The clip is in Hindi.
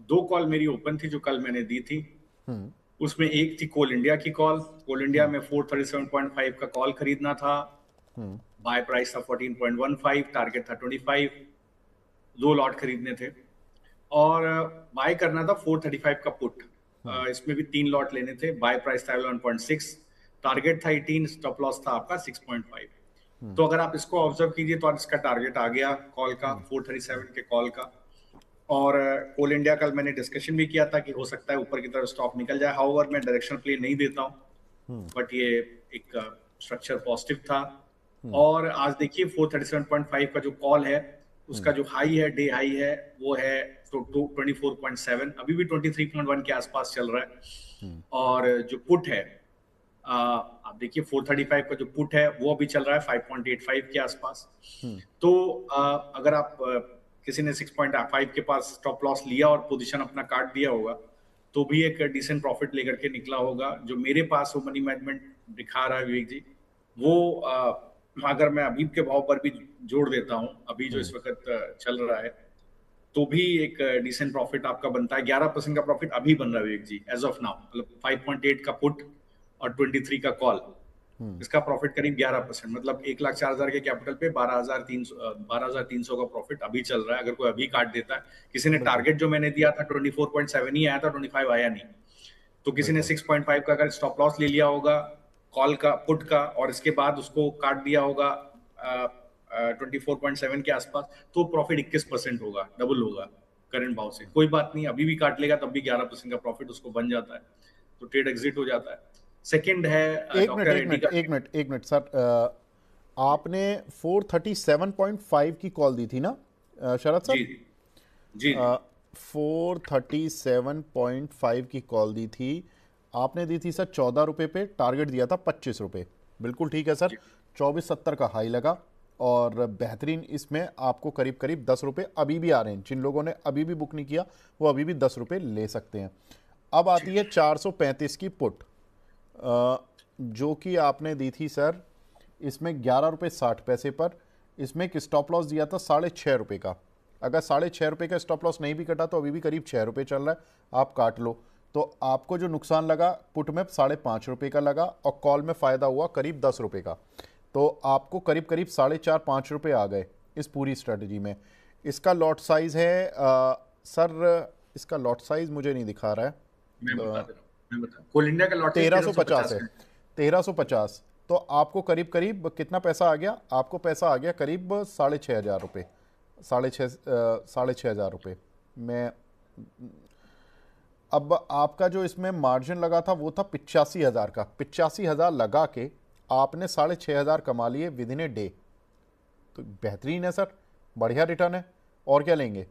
दो कॉल मेरी ओपन थी जो कल मैंने दी थी। हम्म। उसमें एक थी कोल इंडिया की कॉल। कोल इंडिया हम्म। में 437.5 का कॉल खरीदना था। हम्म। बाय प्राइस था 14.15, टारगेट था 25। दो लॉट खरीदने थे और बाय करना था 435 का पुट। हम्म। इसमें भी तीन लॉट लेने थे। बाय प्राइस था 11.6, टारगेट था 18, स्टॉप लॉस था आपका 6.5। हम्म। तो अगर आप इसको ऑब्जर्व कीजिए तो आज इसका टारगेट आ गया कॉल का, हम्म। 437 के कॉल का। और कोल इंडिया कल मैंने डिस्कशन भी किया था कि हो सकता है ऊपर की तरफ स्टॉक निकल जाए। हाउएवर मैं डायरेक्शनल प्ले नहीं देता हूं, हम्म। बट ये एक स्ट्रक्चर पॉजिटिव था। हम्म। और आज देखिए 437.5 का जो कॉल है, उसका हम्म। जो हाई है, डे हाई है, वो है तो 24.7। अभी भी 23.1 के आसपास चल रहा है। हम्म। और जो पुट है, आप देखिए 435 का जो पुट है वो अभी चल रहा है 5.85 के आसपास। हम्म। तो अगर आप किसी ने 6.5 के पास स्टॉप लॉस लिया और पोजीशन अपना काट दिया होगा, तो भी एक डिसेंट प्रॉफिट लेकर के निकला होगा। जो मेरे पास वो मनी मैनेजमेंट दिखा रहा है विवेक जी, वो अगर मैं अभी के भाव पर भी जोड़ देता हूँ, अभी जो हम्म। इस वक्त चल रहा है, तो भी एक डिसेंट प्रॉफिट आपका बनता है। 11% का प्रॉफिट अभी बन रहा है विवेक जी, एज ऑफ नाउ। मतलब 5.8 का पुट और 23 का कॉल, हम्म। इसका प्रॉफिट करीब 11%। मतलब 1,04,000 के कैपिटल पे 12,300 का प्रॉफिट अभी चल रहा है। अगर कोई अभी काट देता है, किसी ने बिल्कुल। टारगेट जो मैंने दिया था 24.7 ही आया था, 25 आया नहीं। तो किसी ने बिल्कुल। 6.5 का अगर स्टॉप लॉस ले लिया होगा कॉल का, पुट का, और इसके बाद उसको काट दिया होगा 24.7 के आसपास, तो प्रॉफिट 21% होगा, डबल होगा करंट भाव से। कोई बात नहीं, अभी भी काट लेगा तब भी 11% का प्रॉफिट उसको बन जाता है, तो ट्रेड एग्जिट हो जाता है। सेकंड है एक मिनट, डॉक्टर एक रेड्डी मिनट, का। एक मिनट, एक मिनट सर। आपने 437.5 की कॉल दी थी ना शरद सर? जी जी जी 437.5 की कॉल दी थी आपने। दी थी सर 14 रुपये पे, टारगेट दिया था 25 रुपये। बिल्कुल ठीक है सर। जी 24.70 का हाई लगा और बेहतरीन इसमें आपको करीब करीब 10 रुपये अभी भी आ रहे हैं। जिन लोगों ने अभी भी बुक नहीं किया वो अभी भी 10 रुपये ले सकते हैं। अब जी आती है 435 की पुट, जो कि आपने दी थी सर इसमें 11 रुपये 60 पैसे पर। इसमें एक स्टॉप लॉस दिया था 6.5 रुपये का। अगर 6.5 रुपये का स्टॉप लॉस नहीं भी कटा तो अभी भी करीब 6 रुपये चल रहा है, आप काट लो। तो आपको जो नुकसान लगा पुट में 5.5 रुपये का लगा और कॉल में फ़ायदा हुआ करीब 10 रुपये का। तो आपको करीब करीब 4.5-5 रुपये आ गए इस पूरी स्ट्रेटजी में। इसका लॉट साइज़ है सर, इसका लॉट साइज़ मुझे नहीं दिखा रहा है। मैं बता दे रहा हूँ, मैं बता, कोल इंडिया का लॉट साइज 1350 1350 है, का है। 1350। तो आपको करीब करीब कितना पैसा आ गया? आपको पैसा आ गया करीब 6,500 रुपये, 6,500 रुपये में। अब आपका जो इसमें मार्जिन लगा था वो था 85,000 का। 85,000 लगा के आपने 6,500 कमा लिए विद इन ए डे। तो बेहतरीन है सर, बढ़िया रिटर्न है। और क्या लेंगे?